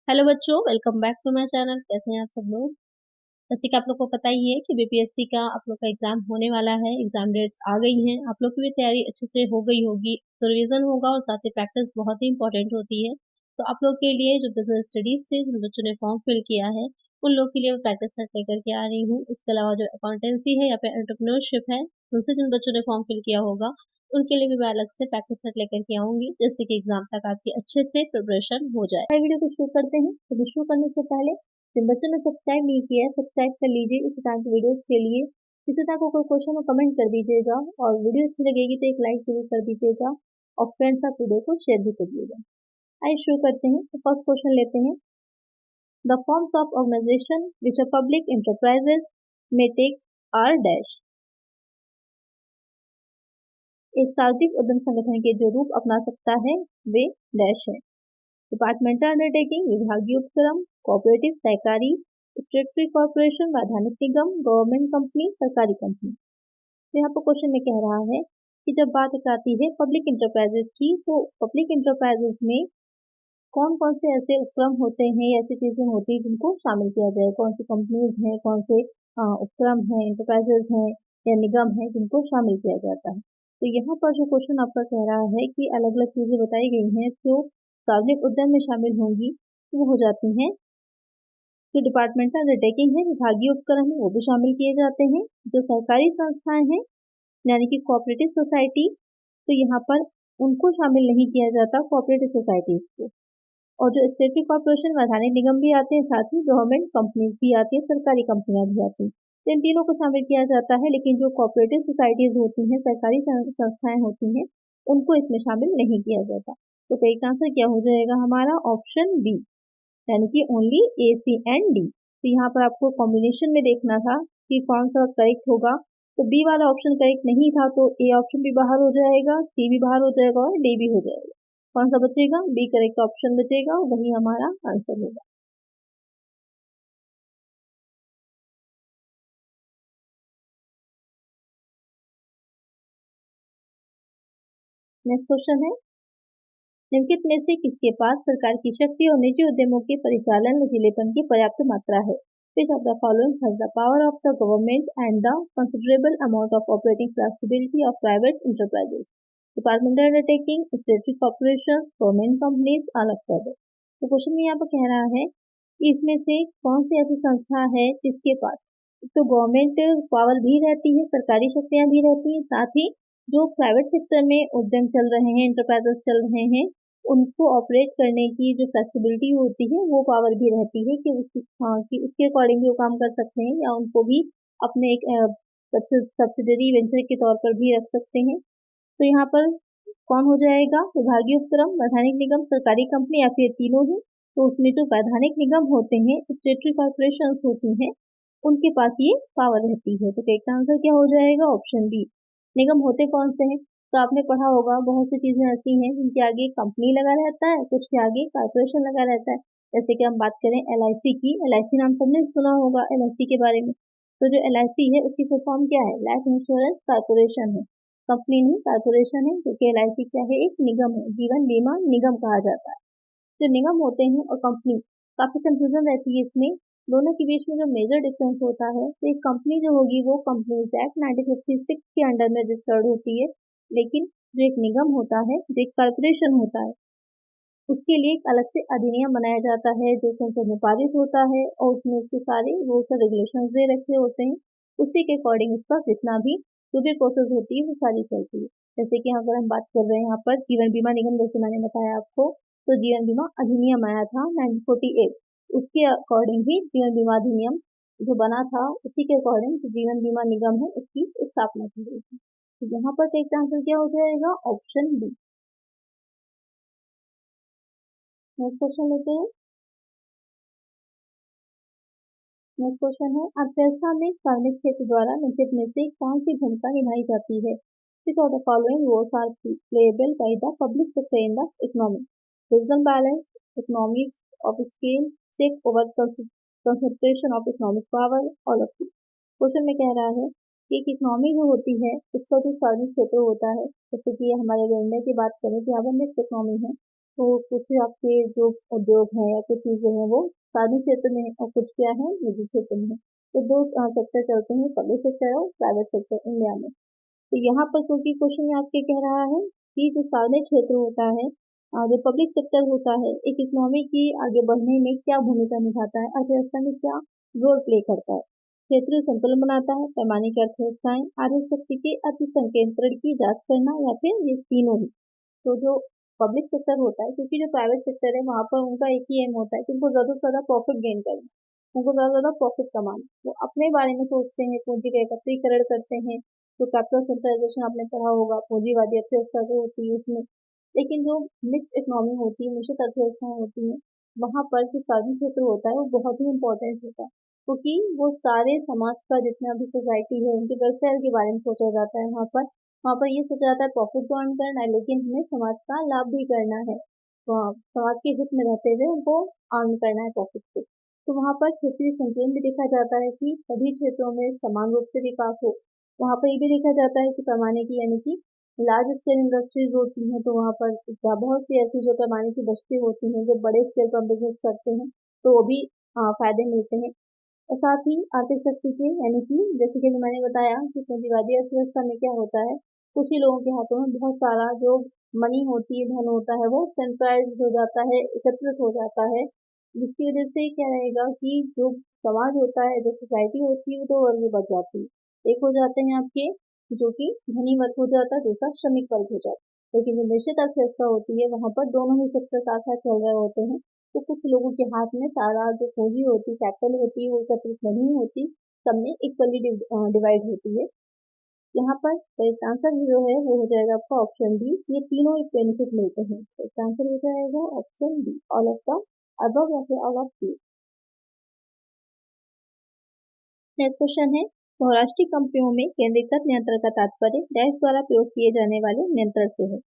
Hello बच्चों, welcome back to my channel. कैसे हैं आप सब लोग। जैसे कि आप लोग को पता ही है कि बीपीएससी का आप लोग का एग्जाम होने वाला है। एग्जाम डेट्स आ गई हैं। आप लोग की भी तैयारी अच्छे से हो गई होगी। तो रिवीजन होगा और साथ ही प्रैक्टिस बहुत ही इंपॉर्टेंट होती है। तो आप लोग के लिए जो बिजनेस स्टडीज से जिन बच्चों ने फॉर्म फिल किया है, उन लोग के लिए मैं प्रैक्टिस सेट लेकर के आ रही हूँ। इसके अलावा जो अकाउंटेंसी है या फिर एंटरप्रेन्योरशिप है, उनसे जिन बच्चों ने फॉर्म फिल किया होगा, उनके लिए भी मैं अलग से प्रैक्टिस सेट लेकर के आऊंगी, जिससे कि एग्जाम तक आपकी अच्छे से प्रिपरेशन हो जाए। वीडियो को शुरू करते हैं। तो शुरू करने से पहले जिन बच्चों ने सब्सक्राइब नहीं किया है, सब्सक्राइब कर लीजिए इसी तरह की वीडियोस के लिए। इसी तरह को कोई क्वेश्चन हो कमेंट कर दीजिएगा, और वीडियो अच्छी लगेगी तो एक लाइक जरूर कर दीजिएगा, और फ्रेंड्स साथ वीडियो को शेयर भी करिएगा। आइए शुरू करते हैं। तो फर्स्ट क्वेश्चन लेते हैं। The forms of organisation which are public enterprises में टेक आर डैश। एक सार्वजनिक उद्यम संगठन के जो रूप अपना सकता है वे डैश है। डिपार्टमेंटल अंडरटेकिंग विभागीय उपक्रम, कोऑपरेटिव सहकारी, स्टेटरी कॉर्पोरेशन वैधानिक निगम, गवर्नमेंट कंपनी, सरकारी कंपनी। तो यहाँ पर क्वेश्चन में कह रहा है कि जब बात आती है पब्लिक इंटरप्राइजेस की, तो पब्लिक इंटरप्राइजेस में कौन कौन से ऐसे उपक्रम होते हैं, ऐसी चीजें होती हैं जिनको शामिल किया जाए, कौन सी कंपनीज हैं, कौन से उपक्रम हैं, इंटरप्राइजेस हैं या निगम हैं जिनको शामिल किया जाता है। तो यहाँ पर जो क्वेश्चन आपका कह रहा है कि अलग अलग चीजें बताई गई हैं जो सार्वजनिक उद्यम में शामिल होंगी, वो हो जाती हैं। जो डिपार्टमेंटल अंडरटेकिंग है, विभागीय उपक्रम है, वो भी शामिल किए जाते हैं। जो सरकारी संस्थाएं हैं यानी कि कोऑपरेटिव सोसाइटी, तो यहाँ पर उनको शामिल नहीं किया जाता, कोऑपरेटिव सोसाइटीज को। और जो स्टेटरी कॉर्पोरेशन वैधानिक निगम भी आते हैं, साथ ही गवर्नमेंट कंपनीज भी आती है, सरकारी कंपनियां भी आती हैं। तो इन तीनों को शामिल किया जाता है, लेकिन जो कोऑपरेटिव सोसाइटीज होती हैं, सरकारी संस्थाएं होती हैं, उनको इसमें शामिल नहीं किया जाता। तो करेक्ट आंसर क्या हो जाएगा हमारा? ऑप्शन बी, यानी कि only A, C and D. तो यहाँ पर आपको कॉम्बिनेशन में देखना था कि कौन सा करेक्ट होगा। तो बी वाला ऑप्शन करेक्ट नहीं था, तो ए ऑप्शन भी बाहर हो जाएगा, सी भी बाहर हो जाएगा और डी भी हो जाएगा। कौन सा बचेगा? बी करेक्ट ऑप्शन बचेगा, वही हमारा आंसर होगा। नेक्स्ट क्वेश्चन है, निम्नलिखित में से किसके पास सरकार की शक्ति और निजी उद्यमों के परिचालन लचीलेपन की पर्याप्त मात्रा है? Which of the following has the power of the government and the considerable amount of operating flexibility of private enterprises? Departmental undertaking, statutory corporations, government companies, all of the above। तो क्वेश्चन में यहाँ पर कह रहा है कि इसमें से कौन सी ऐसी संस्था है जिसके पास तो गवर्नमेंट पावर भी रहती है, सरकारी शक्तियां भी रहती हैं, साथ ही जो प्राइवेट सेक्टर में उद्यम चल रहे हैं, इंटरप्राइजेस चल रहे हैं, उनको ऑपरेट करने की जो फ्लेक्सिबिलिटी होती है, वो पावर भी रहती है कि कि उसके अकॉर्डिंग भी वो काम कर सकते हैं, या उनको भी अपने एक सब्सिडरी वेंचर के तौर पर भी रख सकते हैं। तो यहाँ पर कौन हो जाएगा? विभागीय उपक्रम, वैधानिक निगम, सरकारी कंपनी, या फिर तीनों ही। तो उसमें जो वैधानिक निगम होते हैं, स्टेटरी कॉर्पोरेशन होती हैं, उनके पास ये पावर रहती है। तो करेक्ट आंसर क्या हो जाएगा? Option B. निगम होते कौन से हैं? तो आपने पढ़ा होगा, बहुत सी चीजें ऐसी हैं जिनके आगे कंपनी लगा रहता है, कुछ के आगे कॉर्पोरेशन लगा रहता है। जैसे कि हम बात करें एलआईसी की, एलआईसी नाम सबने सुना होगा एलआईसी के बारे में। तो जो एलआईसी है उसकी फुल फॉर्म क्या है? लाइफ इंश्योरेंस कॉर्पोरेशन है, कंपनी नहीं कॉर्पोरेशन है, क्योंकि एलआईसी क्या है? एक निगम है, जीवन बीमा निगम कहा जाता है। जो निगम होते हैं और कंपनी, काफी कंफ्यूजन रहती है इसमें। दोनों के बीच में जो मेजर डिफरेंस होता है, तो एक कंपनी जो होगी वो कंपनीज एक्ट 1956 के अंडर में रजिस्टर्ड होती है, लेकिन जो एक निगम होता है, जो एक कॉर्पोरेशन होता है, उसके लिए एक अलग से अधिनियम बनाया जाता है जो संसद में पारित होता है, और उसमें उसके सारे रूल्स और रेगुलेशन दे रखे होते हैं। उसी के अकॉर्डिंग उसका जितना भी जो भी प्रोसेस होती है वो सारी चलती है। जैसे कि अगर हम बात कर रहे हैं यहाँ पर जीवन बीमा निगम, जैसे मैंने बताया आपको, तो जीवन बीमा अधिनियम आया था 1948, उसके अकॉर्डिंग ही जीवन बीमा अधिनियम जो बना था, उसी के अकॉर्डिंग जो जीवन बीमा निगम है उसकी स्थापना की गई थी। तो यहाँ पर करेक्ट आंसर क्या हो जाएगा? Option B. नेक्स्ट क्वेश्चन लेते हैं। नेक्स्ट क्वेश्चन है, अर्थव्यवस्था में सार्वजनिक क्षेत्र द्वारा निश्चित में से कौन सी भूमिका निभाई जाती है? Which of the following roles are playable by the public sector in the economy? Regional balance, economies of scale, check over concentration of economic power, all of these। Question में कह रहा है कि एक इकोनॉमी जो होती है उसका जो सार्वजनिक क्षेत्र होता है, जैसे कि हमारे अगर इंडिया की बात करें तो यहाँ पर मिक्स इकोनॉमी है, तो कुछ आपके जो उद्योग हैं या कुछ चीज़ें हैं वो सार्वजनिक क्षेत्र में है और कुछ क्या है निजी क्षेत्र में है। तो दो सेक्टर चलते हैं, पब्लिक सेक्टर और प्राइवेट सेक्टर इंडिया में। तो यहाँ पर क्योंकि क्वेश्चन आपके कह रहा है कि जो सार्वजनिक क्षेत्र होता है, जो पब्लिक सेक्टर होता है, एक इकोनॉमी की आगे बढ़ने में क्या भूमिका निभाता है, अर्थव्यवस्था में क्या रोल प्ले करता है। क्षेत्रीय संतुलन बनाता है, पैमाने की अर्थव्यवस्थाएं, आर्थिक शक्ति के अति संकेंद्रण की जांच करना, या फिर ये तीनों ही। तो जो पब्लिक सेक्टर होता है, क्योंकि जो प्राइवेट सेक्टर है वहाँ पर उनका एक ही एम होता है कि उनको ज़्यादा से ज़्यादा प्रॉफिट गेन करना, उनको ज़्यादा से ज़्यादा प्रॉफिट कमाना। वो अपने बारे में सोचते हैं, पूंजी का एकत्रीकरण करते हैं। तो कैपिटल सेंट्रलाइजेशन आपने पढ़ा होगा, पूंजीवादी अर्थव्यवस्था जो होती है उसमें। लेकिन जो मिक्स इकोनॉमी होती है, मिश्रित अर्थव्यवस्थाएं होती हैं, वहाँ पर जो सार्वजनिक क्षेत्र होता है वो बहुत ही इंपॉर्टेंट होता है, क्योंकि वो सारे समाज का जितना भी सोसाइटी है उनके वेलफेयर के बारे में सोचा जाता है। वहाँ पर ये सोचा जाता है प्रॉफिट तो अर्न करना है, लेकिन हमें समाज का लाभ भी करना है। तो समाज के हित में रहते हुए उनको अर्न करना है प्रॉफिट को। तो वहाँ पर क्षेत्रीय संतुलन भी देखा जाता है कि सभी क्षेत्रों में समान रूप से विकास हो। वहाँ पर ये भी देखा जाता है कि पैमाने की यानी कि लार्ज स्केल इंडस्ट्रीज होती हैं, तो वहाँ पर बहुत सी ऐसी जो पैमाने की बस्ती होती हैं जो बड़े स्केल पर बिजनेस करते हैं, तो वो भी फायदे मिलते हैं। और साथ ही आर्थिक शक्ति के यानी कि जैसे कि मैंने बताया कि पूंजीवादी अर्थव्यवस्था में क्या होता है, कुछ ही लोगों के हाथों में बहुत सारा जो मनी होती है, धन होता है, वो सेंट्रलाइज हो जाता है, एकत्रित हो जाता है, जिसकी वजह से क्या रहेगा कि जो समाज होता है, जो सोसाइटी होती है, वो दो वर्ग में बच जाती है। एक हो जाते हैं आपके जो कि धनी वर्ग हो जाता है, दूसरा श्रमिक वर्ग हो जाता है। लेकिन जो निश्चित अर्थव्यवस्था होती है वहां पर दोनों ही सेक्टर साथ साथ चल रहे होते हैं। तो कुछ लोगों के हाथ में सारा जो पूंजी होती कैपिटल होती है वो एकत्रित नहीं होती, सब में इक्वली डिवाइड होती है। यहाँ पर तो इसका आंसर जो है वो हो जाएगा आपका ऑप्शन बी, ये तीनों एक बेनिफिट मिलते हैं। तो इसका आंसर हो जाएगा option B, all of the above या फिर all of the. Next question है, बहुराष्ट्रीय कंपनियों में केंद्रीकृत नियंत्रण का तात्पर्य डैश द्वारा प्रयोग किए जाने वाले नियंत्रण से है।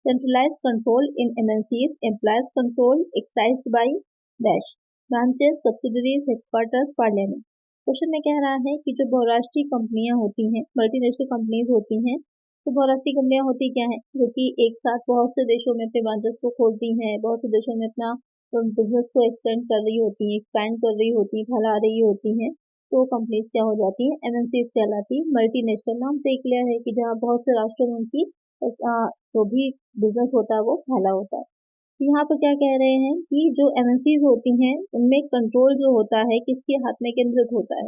Centralized control in MNCs implies control exercised by dash branches, subsidiaries, headquarters, parliament। Question में कह रहा है कि जो बहुराष्ट्रीय कंपनियां होती हैं, मल्टीनेशनल कंपनीज होती हैं, तो बहुराष्ट्रीय कंपनियां होती क्या हैं, जो कि एक साथ बहुत से देशों में अपने ब्रांचेस को खोलती हैं, बहुत से देशों में अपना बिजनेस को एक्सटेंड कर रही होती हैं, एक्सपैंड कर रही होती हैं, फैला रही होती हैं। तो कंपनीज क्या हो जाती हैं, एमएनसीज कहलाती है। मल्टीनेशनल नाम से क्लियर है कि जहाँ बहुत से राष्ट्रों में उनकी जो भी बिजनेस होता है वो फैला होता है। तो यहाँ पर क्या कह रहे हैं कि जो एमएनसीज होती हैं उनमें कंट्रोल जो होता है किसके हाथ में केंद्रित होता है,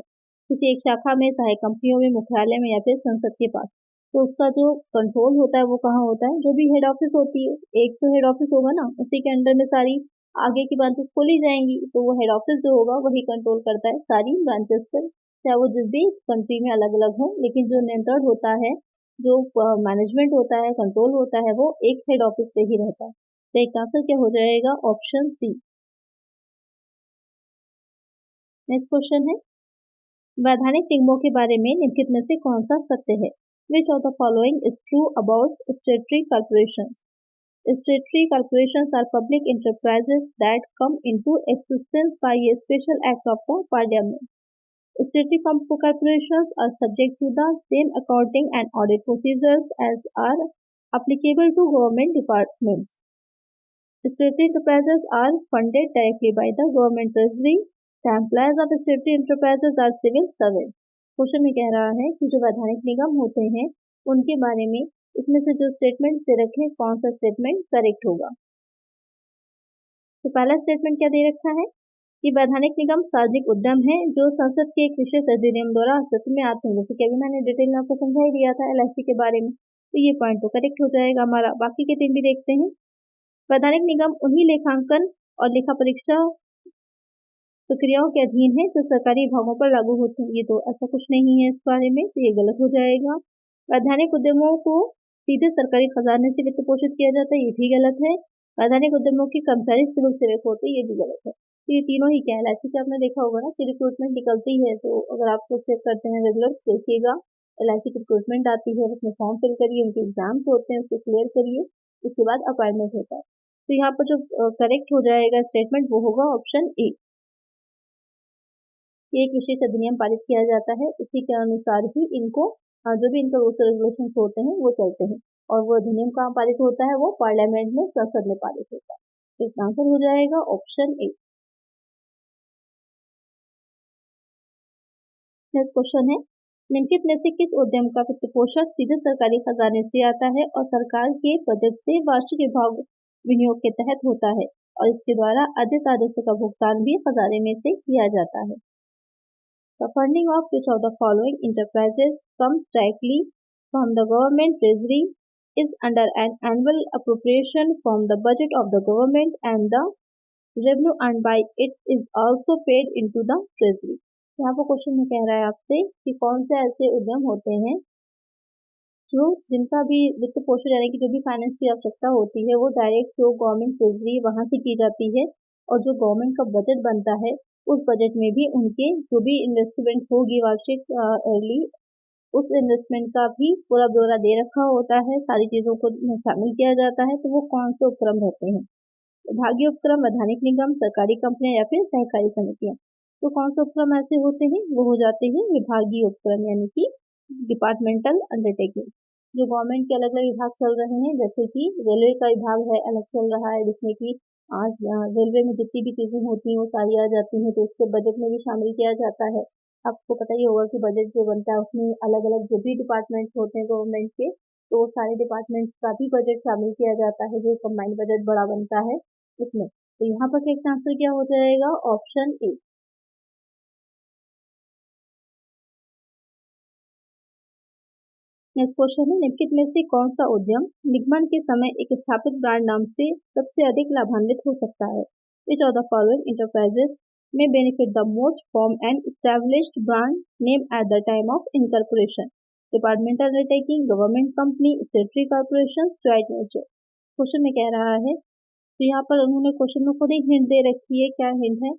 किसी एक शाखा में, चाहे कंपनियों में, मुख्यालय में, या फिर संसद के पास। तो उसका जो कंट्रोल होता है वो कहाँ होता है, जो भी हेड ऑफिस होती है, एक तो हेड ऑफिस होगा ना, उसी के अंडर में सारी आगे की ब्रांचेस खोली जाएंगी, तो वो हेड ऑफिस जो होगा वही कंट्रोल करता है सारी ब्रांचेस पर, चाहे वो जिस भी कंट्री में अलग अलग हो। लेकिन जो नियंत्रण होता है, जो मैनेजमेंट होता है, कंट्रोल होता है, वो एक हेड ऑफिस से ही रहता है। तो एक आंसर क्या हो जाएगा, ऑप्शन सी। नेक्स्ट क्वेश्चन है, वैधानिक निगमों के बारे में निम्नलिखित में से कौन सा सत्य है। Which of the following is true about स्टेटरी corporation. Statutory corporations are public enterprises that come into existence by a special act of the Parliament. Statutory corporations are subject to the same accounting and audit procedures as are applicable to government departments. Statutory enterprises are funded directly by the government treasury. The employees of statutory enterprises are civil servants. Question में कह रहा है कि जो वैधानिक निगम होते हैं उनके बारे में इसमें से जो स्टेटमेंट दे रखे हैं कौन सा स्टेटमेंट करेक्ट होगा। तो पहला स्टेटमेंट क्या दे रखा है कि वैधानिक निगम सार्वजनिक उद्यम है जो संसद के एक विशेष अधिनियम द्वारा अस्तित्व में आते हैं, जैसे कि अभी मैंने डिटेल में आपको समझा ही दिया था एलआईसी के बारे में। तो ये पॉइंट तो करेक्ट हो जाएगा हमारा। बाकी के तीन भी देखते हैं। वैधानिक निगम उन्हीं लेखांकन और लेखा परीक्षा प्रक्रियाओं के अधीन है जो सरकारी विभागों पर लागू होती है। ये तो ऐसा कुछ नहीं है इस बारे में, तो ये गलत हो जाएगा। वैधानिक उद्यमों को सीधे सरकारी खजाने से वित्त पोषित किया जाता है, ये भी गलत है। वैधानिक उद्यमों के कर्मचारी सिविल सेवक होते हैं, ये भी गलत है। तो ये तीनों ही क्या है, एलआईसी से आपने देखा होगा ना कि रिक्रूटमेंट निकलती है, तो अगर आप उसको चेक करते हैं रेगुलर देखिएगा, एलआईसी की रिक्रूटमेंट आती है, उसमें फॉर्म फिल करिए, उनके एग्जाम्स होते हैं, उसको क्लियर करिए, उसके बाद अपॉइंटमेंट होता है। तो यहाँ पर जो करेक्ट हो जाएगा स्टेटमेंट वो होगा ऑप्शन ए। एक विशेष अधिनियम पारित किया जाता है, उसी के अनुसार ही इनको जो भी इनका रूल्स रेगुलेशन होते हैं वो चलते हैं। और वो अधिनियम कहाँ पारित होता है, वो पार्लियामेंट में, संसद में पारित होता है। तो इसका आंसर हो जाएगा ऑप्शन ए। नेक्स्ट क्वेश्चन है, निम्नलिखित में से किस उद्यम का वित्त पोषण सीधे सरकारी खजाने से आता है और सरकार के बजट से वार्षिक विभाग विनियोग के तहत होता है और इसके द्वारा अर्जित राजस्व का भुगतान भी खजाने में से किया जाता है? The funding of which of the following enterprises comes directly from the government treasury is under an annual appropriation from the budget of the government and the revenue earned by it is also paid into the treasury। यहाँ पर question में कह रहा है आपसे कि कौन से ऐसे उद्यम होते हैं जो जिनका भी वित्त पोषण यानी कि जो भी फाइनेंस की आवश्यकता होती है वो डायरेक्ट जो गवर्नमेंट ट्रेजरी वहाँ से की जाती है और जो गवर्नमेंट का बजट बनता है उस बजट में भी उनके जो भी इन्वेस्टमेंट होगी वार्षिक अर्ली उस इन्वेस्टमेंट का भी पूरा ब्यौरा दे रखा होता है, सारी चीज़ों को शामिल किया जाता है। तो वो कौन से उपक्रम रहते हैं? विभागीय उपक्रम, वैधानिक निगम, सरकारी कंपनियां या फिर सहकारी समितियां। तो कौन से उपक्रम ऐसे होते हैं? वो हो जाते हैं विभागीय उपक्रम यानी कि डिपार्टमेंटल अंडरटेकिंग। जो गवर्नमेंट के अलग अलग विभाग चल रहे हैं, जैसे कि रेलवे का विभाग है अलग चल रहा है, जिसमें कि आज रेलवे में जितनी भी चीजें होती हैं वो सारी आ जाती हैं, तो उसको बजट में भी शामिल किया जाता है। आपको पता ही होगा कि बजट जो बनता है उसमें अलग अलग जो भी डिपार्टमेंट्स होते हैं गवर्नमेंट के, तो वो सारे डिपार्टमेंट्स का भी बजट शामिल किया जाता है, जो कंबाइंड बजट बड़ा बनता है उसमें। तो यहाँ पर इसका आंसर क्या हो जाएगा? Option A. नेक्स्ट क्वेश्चन है, निम्नलिखित में से कौन सा उद्यम निगमन के समय एक स्थापित ब्रांड नाम से सबसे अधिक लाभान्वित हो सकता है? Which of the following enterprises में benefit the most from an established brand name at the time of incorporation? Departmental undertaking, government company, statutory corporation, joint venture. Question में कह रहा है, तो यहाँ पर उन्होंने क्वेश्चन में खुद ही हिंट दे रखी है। क्या हिंट है?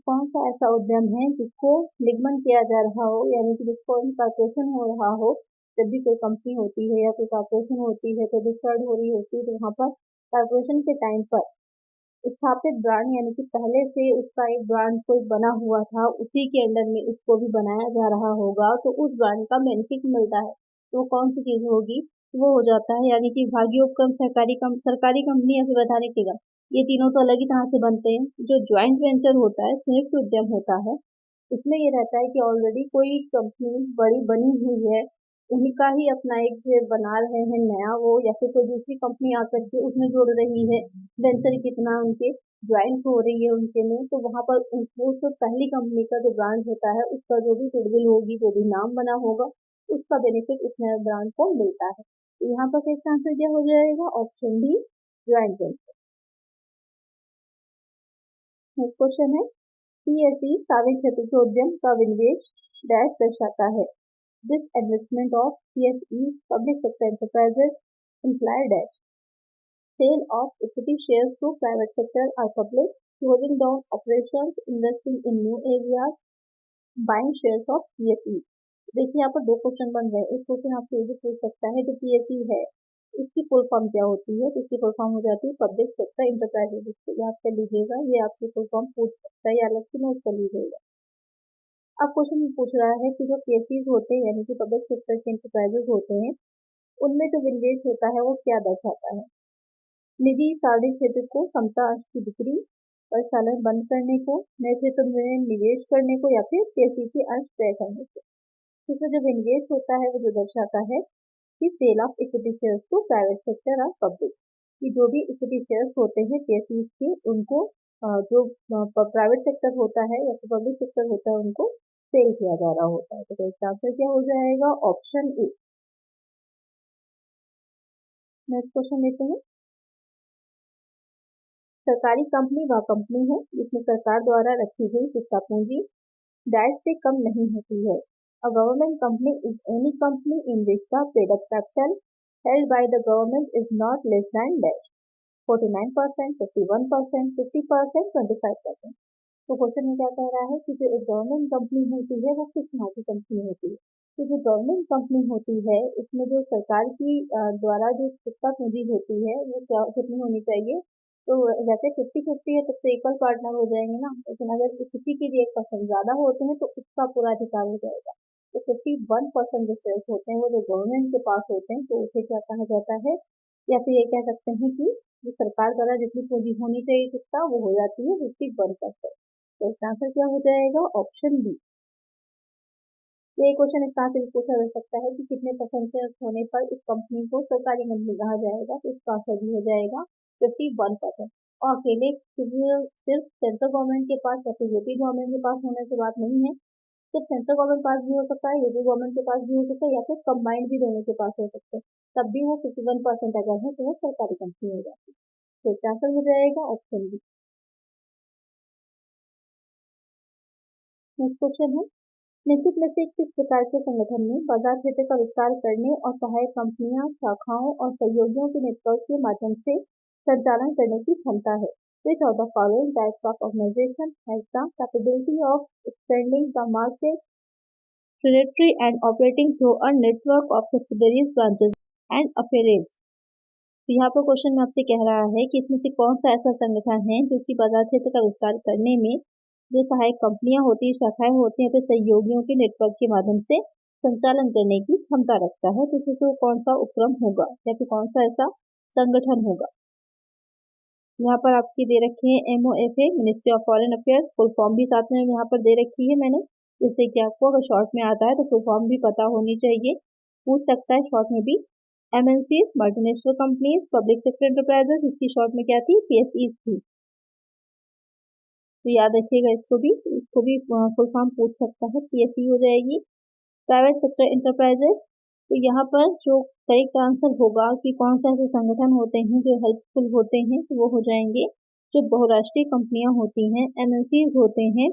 कौन सा ऐसा उद्यम है जिसको निगमन किया जा रहा हो, यानी कि जिसको इनकॉर्पोरेशन हो रहा हो। जब भी कोई कंपनी होती है या कोई कॉर्पोरेशन होती है तो रजिस्टर्ड हो रही होती है, तो वहाँ पर कॉर्पोरेशन के टाइम पर स्थापित ब्रांड यानी कि पहले से उसका एक ब्रांड कोई बना हुआ था, उसी के अंडर में इसको भी बनाया जा रहा होगा, तो उस ब्रांड का बेनिफिट मिलता है। तो कौन सी चीज होगी? वो हो जाता है यानी कि विभागीय उपक्रम, सरकारी कंपनी या फिर वैधानिक निगम। ये तीनों तो अलग ही तरह से बनते हैं। जो ज्वाइंट वेंचर होता है, संयुक्त उद्यम होता है, इसमें ये रहता है कि ऑलरेडी कोई कंपनी बड़ी बनी हुई है, उन्हीं का ही अपना एक बना रहे हैं नया वो, या फिर कोई दूसरी कंपनी आकर के उसमें जुड़ रही है, वेंचर कितना उनके ज्वाइंट हो रही है उनके में, तो वहां पर उनको तो पहली कंपनी का जो ब्रांड होता है उसका जो भी गुडविल होगी, जो भी नाम बना होगा, उसका बेनिफिट उस नए ब्रांड को मिलता है। तो यहाँ पर इसका आंसर क्या हो जाएगा? Option D, joint venture. Next question है, पीएसई सार्वजनिक क्षेत्र के उद्यम का विनिवेश डैश दर्शाता है? This investment of PSE public sector enterprises imply dash sale of equity shares to private sector or public, closing down operations, investing in new areas, buying shares of PSE। देखिए यहाँ पर दो क्वेश्चन बन रहे हैं। एक क्वेश्चन आपसे ये भी पूछ सकता है जो पीएसई है इसकी फुल फॉर्म क्या होती है, तो इसकी फुल फॉर्म हो जाती है पब्लिक सेक्टर इंटरप्राइजेज। इसको याद कर लीजिएगा, ये आपकी फुल फॉर्म पूछ सकता है या अलग से नोट कर लीजिएगा। अब क्वेश्चन पूछ रहा है कि जो पीएसई होते हैं यानी कि पब्लिक सेक्टर के इंटरप्राइजेज होते हैं, उनमें जो विनिवेश होता है वो क्या दर्शाता है? निजी सार्वजनिक क्षेत्र को समता अंश की बिक्री, परिचालन बंद करने को, नए क्षेत्र में निवेश करने को, या फिर पीएसई के अंश तय करने को। इसमें जो विनिवेश होता है वो जो दर्शाता है कि sale of equity shares to private sector और पब्लिक, कि जो भी इक्विटी शेयर्स होते हैं पीएसई के, उनको जो प्राइवेट सेक्टर होता है या फिर पब्लिक सेक्टर होता है उनको सेल किया जा रहा होता है। तो इसका आंसर क्या हो जाएगा? Option A. नेक्स्ट क्वेश्चन लेते हैं, सरकारी कंपनी वह कंपनी है जिसमें सरकार द्वारा रखी गई शिक्षा पूंजी डैश से कम नहीं होती है। A government company is any company in which the paid up capital held by the government is not less than dash 49%, 51%, 50%, 25%। तो क्वेश्चन में क्या कह रहा है कि जो एक गवर्नमेंट कंपनी होती है वो किस तरह की कंपनी होती है? तो जो गवर्नमेंट कंपनी होती है इसमें जो सरकार की द्वारा जो शिक्षा पूंजी होती है वो क्या कितनी होनी चाहिए? तो जैसे 50-50 है तब तो इक्वल पार्टनर हो जाएंगे ना, लेकिन अगर किसी की भी 1% ज्यादा होते हैं तो उसका पूरा अधिकार हो जाएगा। तो 51% जो शेयर्स होते हैं वो जो गवर्नमेंट के पास होते हैं तो उसे क्या कहा जाता है, या फिर ये कह सकते हैं कि जो सरकार द्वारा जितनी पूंजी होनी चाहिए कितना वो हो जाती है 51%। तो इसका आंसर क्या हो जाएगा, ऑप्शन बी। तो ये क्वेश्चन इस तरह से भी पूछा जा सकता है कि कितने परसेंट शेयर होने पर इस कंपनी को सरकारी कंपनी कहा जाएगा, तो इसका आंसर भी हो जाएगा 51%। और अकेले सिर्फ सेंट्रल गवर्नमेंट के पास या फिर यूपी गवर्नमेंट के पास होने से बात नहीं है, सिर्फ सेंट्रल गवर्नमेंट पास भी हो सकता है, यूपी गवर्नमेंट के पास भी हो सकता है, या फिर कंबाइंड भी दोनों के पास हो सकते हैं, तब भी वो 51% अगर है तो वो सरकारी कंपनी हो जाती है। तो इसका आंसर हो जाएगा ऑप्शन बी। नेक्स्ट क्वेश्चन है, निश्चित में से किस प्रकार के संगठन में बाजार क्षेत्र का विस्तार करने और सहायक कंपनियां, शाखाओं और सहयोगियों के नेटवर्क के माध्यम से संचालन करने की क्षमता है? Which of the following types of organization has the capability of extending the market territory and operating through a network of subsidiaries, branches and affiliates? तो यहाँ पर क्वेश्चन में आपसे कह रहा है कि इसमें से कौन सा ऐसा संगठन है जो कि बाजार क्षेत्र का विस्तार करने में जो सहायक कंपनियां होती हैं, शाखाएं होती हैं, तो सहयोगियों के नेटवर्क के माध्यम से संचालन करने की क्षमता रखता है। तो इसमें कौन सा उपक्रम होगा या फिर कौन सा ऐसा संगठन होगा? यहाँ पर आपकी दे रखे हैं MOFA, ministry of foreign affairs, full form भी साथ में यहाँ पर दे रखी है मैंने, जिससे कि आपको अगर शॉर्ट में आता है तो फुल फॉर्म भी पता होनी चाहिए, पूछ सकता है शॉर्ट में भी। MNCs, multinational companies, public sector enterprises, इसकी शॉर्ट में क्या थी, PSEs थी। तो याद रखिएगा इसको भी फुल फॉर्म पूछ सकता है, PSE हो जाएगी। प्राइवेट सेक्टर एंटरप्राइजेस, तो यहाँ पर जो करेक्ट आंसर होगा कि कौन सा ऐसे संगठन होते हैं जो हेल्पफुल होते हैं, तो वो हो जाएंगे जो बहुराष्ट्रीय कंपनियां होती हैं, MNCs होते हैं,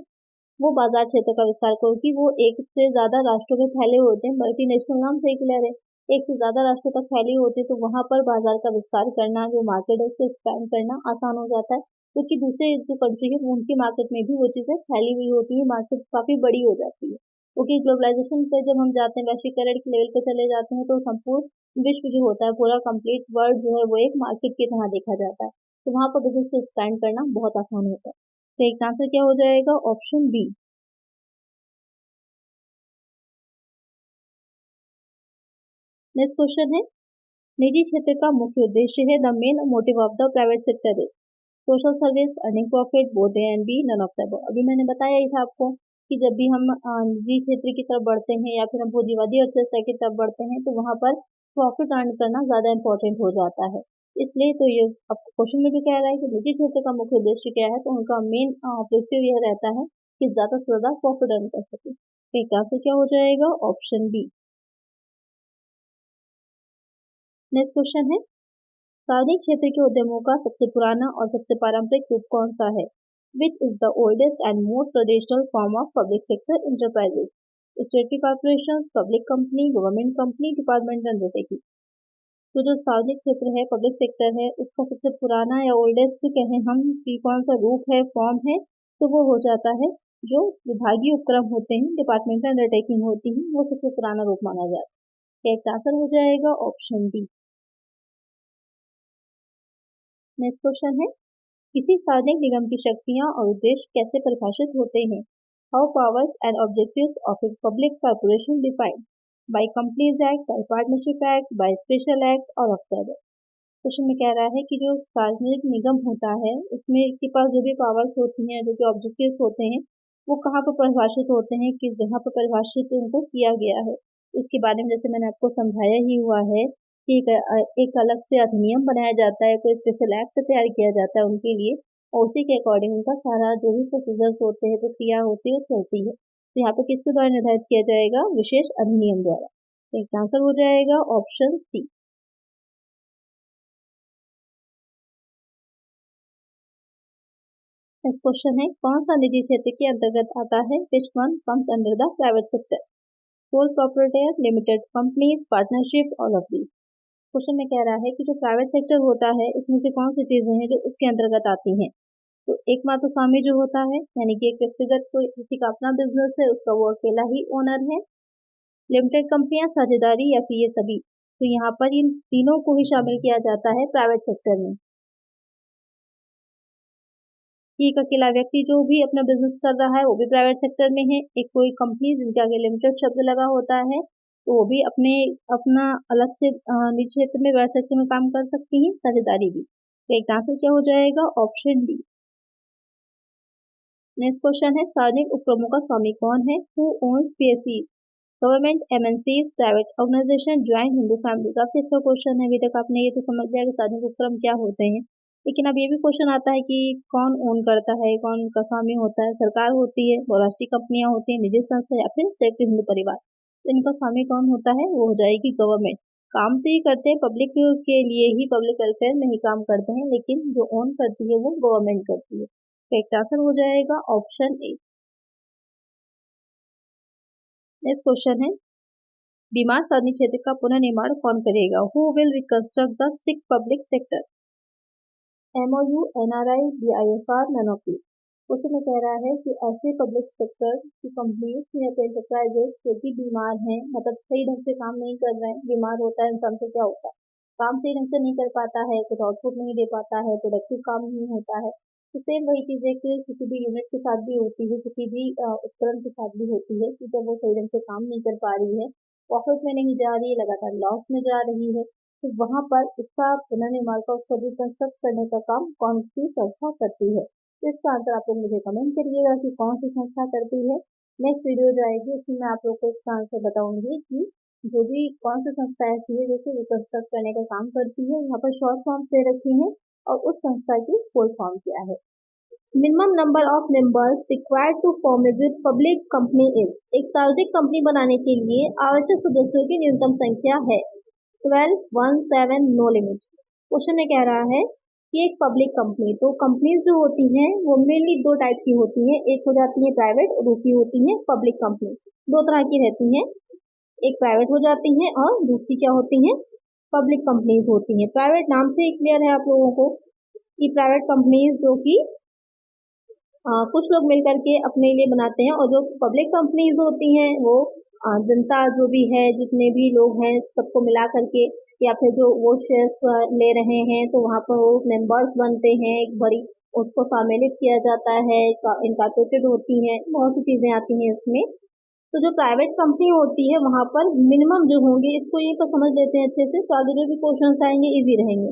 वो बाजार क्षेत्र का विस्तार क्योंकि वो एक से ज्यादा राष्ट्रों में फैले होते हैं, मल्टीनेशनल नाम से क्लियर है, एक से ज्यादा राष्ट्रों तक फैले होते हैं, तो वहां पर बाजार का विस्तार करना, जो मार्केट है उसको एक्सपैंड करना आसान हो जाता है, क्योंकि दूसरे जो कंट्री है उनकी मार्केट में भी वो चीजें फैली हुई होती है, मार्केट काफी बड़ी हो जाती है। क्योंकि ग्लोबलाइजेशन पे जब हम जाते हैं, वैश्वीकरण के लेवल पे चले जाते हैं, तो संपूर्ण विश्व जो होता है, पूरा कंप्लीट वर्ल्ड जो है वो एक मार्केट की तरह देखा जाता है, तो वहां पर बिजनेस को एक्सपैंड करना बहुत आसान होता है। तो एक आंसर क्या हो जाएगा, ऑप्शन बी। नेक्स्ट क्वेश्चन है, निजी क्षेत्र का मुख्य उद्देश्य है, the main motive of the private sector is social service, earning profit, both A and B, none of the above. अभी मैंने बताया ही था आपको कि जब भी हम निजी क्षेत्र की तरफ बढ़ते हैं या फिर हम पूंजीवादी अर्थव्यवस्था की तरफ बढ़ते हैं, तो वहां पर प्रॉफिट अर्न करना ज्यादा इंपॉर्टेंट हो जाता है। इसलिए तो ये आपको क्वेश्चन में भी कह रहा है कि निजी क्षेत्र का मुख्य उद्देश्य क्या है, तो उनका मेन ऑब्जेक्टिव यह रहता है कि ज्यादा से ज्यादा प्रॉफिट अर्न कर सके। एक आंसर क्या हो जाएगा, ऑप्शन बी। नेक्स्ट क्वेश्चन है, सार्वजनिक क्षेत्र के उद्यमों का सबसे पुराना और सबसे पारंपरिक रूप कौन सा है? Which is the oldest and most traditional form of public sector enterprises? स्टेटरी corporation, public company, government company, departmental undertaking. तो जो सार्वजनिक क्षेत्र है, पब्लिक सेक्टर है, उसका सबसे पुराना या ओल्डेस्ट कहें हम कि कौन सा रूप है, फॉर्म है, तो वो हो जाता है जो विभागीय उपक्रम होते हैं, डिपार्टमेंटल अंडरटेकिंग होती है, वो सबसे पुराना रूप माना जाता है। एक आंसर हो जाएगा ऑप्शन डी। नेक्स्ट क्वेश्चन है, किसी सार्वजनिक निगम की शक्तियां और उद्देश्य कैसे परिभाषित होते हैं? How powers and objectives of a public corporation defined by companies act, bye partnership act, by special act और अदर। क्वेश्चन में कह रहा है कि जो सार्वजनिक निगम होता है उसमें के पास जो भी पावर्स होती हैं, जो भी ऑब्जेक्टिव्स होते हैं, वो कहाँ पर परिभाषित होते हैं, किस जगह पर परिभाषित उनको किया गया है, इसके बारे में जैसे मैंने आपको समझाया ही हुआ है कि एक अलग से अधिनियम बनाया जाता है, कोई स्पेशल एक्ट तैयार किया जाता है उनके लिए, और उसी के अकॉर्डिंग उनका सारा जो भी प्रोसीजर्स होते हैं, प्रक्रिया होती है, वो चलती है। तो यहाँ पर किसके द्वारा निर्धारित किया जाएगा, विशेष अधिनियम द्वारा। तो एक आंसर हो जाएगा ऑप्शन सी। नेक्स्ट क्वेश्चन है, कौन सा निजी क्षेत्र के अंतर्गत आता है? Which one comes under the private sector? Sole proprietor, limited companies, partnership, all of these. Question में कह रहा है कि जो प्राइवेट सेक्टर होता है इसमें से कौन सी चीजें हैं जो उसके अंतर्गत आती हैं? तो एक मात्र स्वामी जो होता है, यानी कि एक व्यक्तिगत कोई किसी का अपना बिजनेस है, उसका वो अकेला ही ओनर है, लिमिटेड कंपनियां, साझेदारी, या फिर ये सभी। तो यहाँ पर इन तीनों को ही शामिल किया जाता है प्राइवेट सेक्टर में। कि एक अकेला व्यक्ति जो भी अपना बिजनेस कर रहा है वो भी प्राइवेट सेक्टर में है, एक कोई कंपनी जिनके आगे लिमिटेड शब्द लगा होता है तो वो भी अपना अलग से निजी क्षेत्र में व्यवसाय क्षेत्र में काम कर सकती है, साझेदारी भी। तो एक आंसर क्या हो जाएगा? Option D. नेक्स्ट क्वेश्चन है, सार्वजनिक उपक्रमों का स्वामी कौन है? Who owns PSC? Government, MNCs, private organisation, joint Hindu family. काफी अच्छा क्वेश्चन है। अभी तक आपने ये तो समझ लिया कि सार्वजनिक उपक्रम क्या होते हैं, लेकिन अब ये भी क्वेश्चन आता है कि कौन ओन करता है, कौन का स्वामी होता है? सरकार होती है, बहुराष्ट्रीय कंपनियां होती हैं, निजी संस्था या फिर संयुक्त हिंदू परिवार। तो इनका स्वामी कौन होता है? वो हो जाएगी गवर्नमेंट। काम तो ये करते हैं पब्लिक के लिए ही, पब्लिक वेलफेयर में ही काम करते हैं, लेकिन जो ओन करती है वो गवर्नमेंट करती है। तो एक आंसर हो जाएगा ऑप्शन ए। नेक्स्ट क्वेश्चन है, बीमार सार्वजनिक क्षेत्र का पुनर्निर्माण कौन करेगा? Who will reconstruct the sick public sector? MOU, NRI, BIFR, none of these. Question में कह रहा है कि ऐसे पब्लिक सेक्टर की कंपनीज या फिर एंटरप्राइजेस जो कि बीमार हैं, मतलब सही ढंग से काम नहीं कर रहे हैं। बीमार होता है इंसान तो क्या होता है? काम सही ढंग से नहीं कर पाता है, कुछ आउटपुट नहीं दे पाता है, प्रोडक्टिव काम नहीं होता है। तो सेम वही चीजें कि किसी भी यूनिट के साथ भी होती है, किसी भी उपकरण के साथ भी होती है कि जब वो सही ढंग से काम नहीं कर पा रही है, प्रॉफिट में नहीं जा रही है, लगातार लॉस में जा रही है, तो वहां पर उसका पुनर्निर्माण का, उसको रिकंस्ट्रक्ट करने का काम कौन सी संस्था करती है? तो इसका आंसर आप लोग मुझे कमेंट करिएगा कि कौन सी संस्था करती है। नेक्स्ट वीडियो जाएगी, उसमें मैं आप लोग को इसका आंसर बताऊंगी कि जो भी कौन सी संस्था ऐसी है जो कि रिकंस्ट्रक्ट करने का काम करती है। यहाँ पर शॉर्ट फॉर्म दे रखी है और उस संस्था की फुल फॉर्म क्या है। Minimum number of members required to form a public company is. एक सार्वजनिक कंपनी बनाने के लिए आवश्यक सदस्यों की न्यूनतम संख्या है 12, 1, 7, नो लिमिट। क्वेश्चन में कह रहा है कि एक पब्लिक कंपनी, तो कंपनीज जो होती हैं वो मेनली दो टाइप की होती हैं, एक हो जाती है प्राइवेट और दूसरी होती है पब्लिक कंपनी। दो तरह की रहती हैं, एक प्राइवेट हो जाती है और दूसरी क्या होती है? पब्लिक कंपनीज होती हैं। प्राइवेट नाम से ही क्लियर है आप लोगों को कि प्राइवेट कंपनीज जो कि कुछ लोग मिलकर के अपने लिए बनाते हैं, और जो पब्लिक कंपनीज होती हैं वो जनता जो भी है, जितने भी लोग हैं सबको मिला करके, या फिर जो वो शेयर्स ले रहे हैं तो वहाँ पर वो मेंबर्स बनते हैं, एक बड़ी उसको सम्मिलित किया जाता है, इनकॉर्पोरेटेड होती हैं, बहुत सी चीजें आती हैं इसमें। तो जो प्राइवेट कंपनी होती है वहां पर मिनिमम जो होंगे, इसको ये तो समझ लेते हैं अच्छे से, तो आगे जो भी क्वेश्चन आएंगे इजी रहेंगे।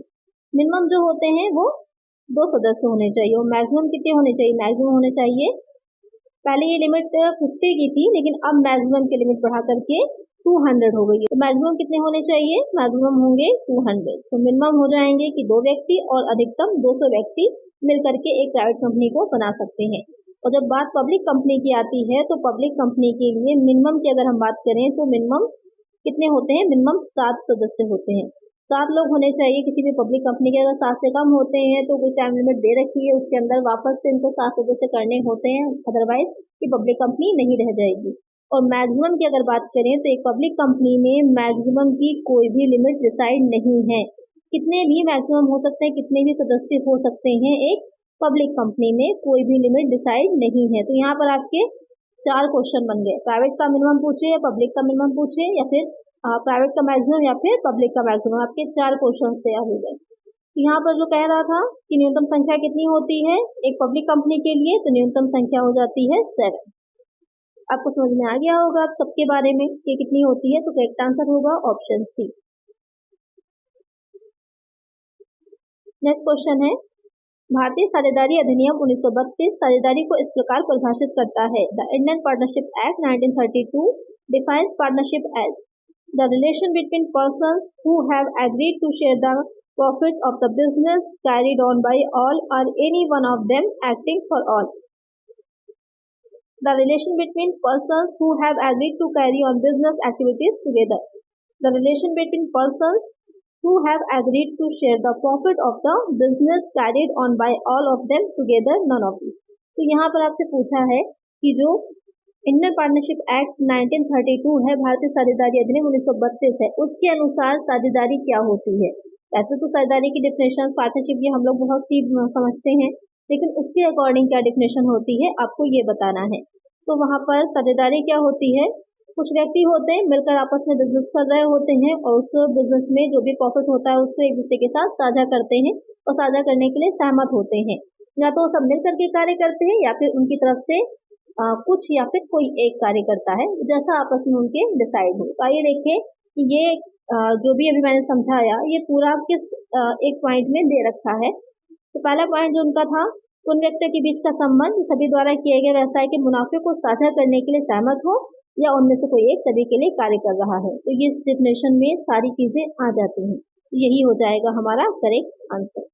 मिनिमम जो होते हैं वो 2 सदस्य होने चाहिए, और मैक्सिमम कितने होने चाहिए? मैक्सिमम होने चाहिए, पहले ये लिमिट 50 की थी लेकिन अब मैक्सिमम की लिमिट बढ़ा करके 200 हो गई है। तो मैक्सिमम कितने होने चाहिए? मैक्सिमम होंगे 200। तो मिनिमम हो जाएंगे कि 2 व्यक्ति और अधिकतम 200 व्यक्ति मिलकर के एक प्राइवेट कंपनी को बना सकते हैं। और जब बात पब्लिक कंपनी की आती है तो पब्लिक कंपनी के लिए मिनिमम की अगर हम बात करें तो मिनिमम कितने होते हैं? मिनिमम 7 सदस्य होते हैं। 7 लोग होने चाहिए किसी भी पब्लिक कंपनी के। अगर 7 से कम होते हैं तो कुछ टाइम लिमिट दे रखी है, उसके अंदर वापस से इनको 7 सदस्य करने होते हैं, अदरवाइज ये पब्लिक कंपनी नहीं रह जाएगी। और मैक्सिमम की अगर बात करें तो एक पब्लिक कंपनी में मैक्सिमम की कोई भी लिमिट डिसाइड नहीं है, कितने भी मैक्सिमम हो सकते हैं, कितने भी सदस्य हो सकते हैं, एक पब्लिक कंपनी में कोई भी लिमिट डिसाइड नहीं है। तो यहाँ पर आपके 4 क्वेश्चन बन गए, प्राइवेट का मिनिमम पूछे या पब्लिक का मिनिमम पूछे या फिर प्राइवेट का मैक्सिमम या फिर पब्लिक का मैक्सिमम, आपके 4 क्वेश्चन तैयार हो गए। तो यहाँ पर जो कह रहा था कि न्यूनतम संख्या कितनी होती है एक पब्लिक कंपनी के लिए, तो न्यूनतम संख्या हो जाती है 7। आपको समझ में आ गया होगा आप सबके बारे में कि कितनी होती है, तो करेक्ट आंसर होगा ऑप्शन सी। नेक्स्ट क्वेश्चन है, भारतीय साझेदारी अधिनियम 1932 साझेदारी को इस प्रकार परिभाषित करता है। The Indian partnership act 1932 defines partnership as the relation between persons who have agreed to share the profits of the business carried on by all or any one of them acting for all. The relation between persons who have agreed to carry on business activities together. The relation between persons who have agreed to share the profit of the business carried on by all of them together, none of these. तो यहाँ पर आपसे पूछा है कि जो Indian partnership act 1932 है, भारतीय साझेदारी अधिनियम 1932 है, उसके अनुसार साझेदारी क्या होती है? वैसे तो साझेदारी की डिफिनेशन पार्टनरशिप ये हम लोग बहुत सी समझते हैं, लेकिन उसके अकॉर्डिंग क्या डिफिनेशन होती है आपको ये बताना है। तो वहां पर साझेदारी क्या होती है? कुछ व्यक्ति होते हैं मिलकर आपस में बिजनेस कर रहे होते हैं और उस बिजनेस में जो भी प्रॉफिट होता है उसको एक दूसरे के साथ साझा करते हैं और साझा करने के लिए सहमत होते हैं। या तो सब मिल करके कार्य करते हैं या फिर उनकी तरफ से कुछ या फिर कोई एक कार्य करता है, जैसा आपस में उनके डिसाइड हो। तो आइए देखें कि ये जो भी अभी मैंने समझाया ये पूरा किस एक पॉइंट में दे रखा है। तो पहला पॉइंट जो उनका था, उन व्यक्तियों के बीच का संबंध सभी द्वारा किए गए व्यवसाय के मुनाफे को साझा करने के लिए सहमत हो या उनमें से कोई एक सभी के लिए कार्य कर रहा है। तो ये डिफिनेशन में सारी चीजें आ जाती हैं, यही हो जाएगा हमारा करेक्ट आंसर।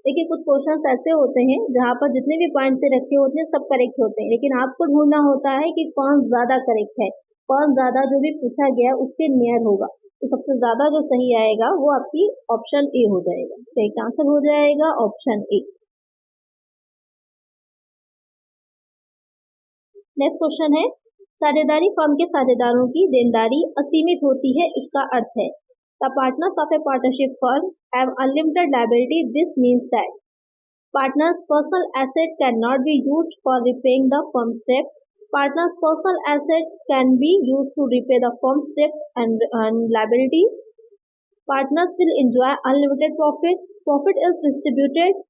देखिए कुछ क्वेश्चंस ऐसे होते हैं जहाँ पर जितने भी पॉइंट से रखे होते हैं सब करेक्ट होते हैं, लेकिन आपको ढूंढना होता है कि कौन ज्यादा करेक्ट है, कौन ज्यादा जो भी पूछा गया उसके नियर होगा। तो सबसे ज्यादा जो सही आएगा वो आपकी ऑप्शन ए हो जाएगा। तो एक आंसर हो जाएगा ऑप्शन ए। नेक्स्ट क्वेश्चन है, साझेदारी फर्म के साझेदारों की देनदारी असीमित होती है, इसका अर्थ है the partners of a partnership firm have unlimited liability. This means that partners' personal assets cannot be used for repaying the firm's debt. Partners' personal assets can be used to repay the firm's debt and liabilities. Partners will enjoy unlimited profit. Profit is distributed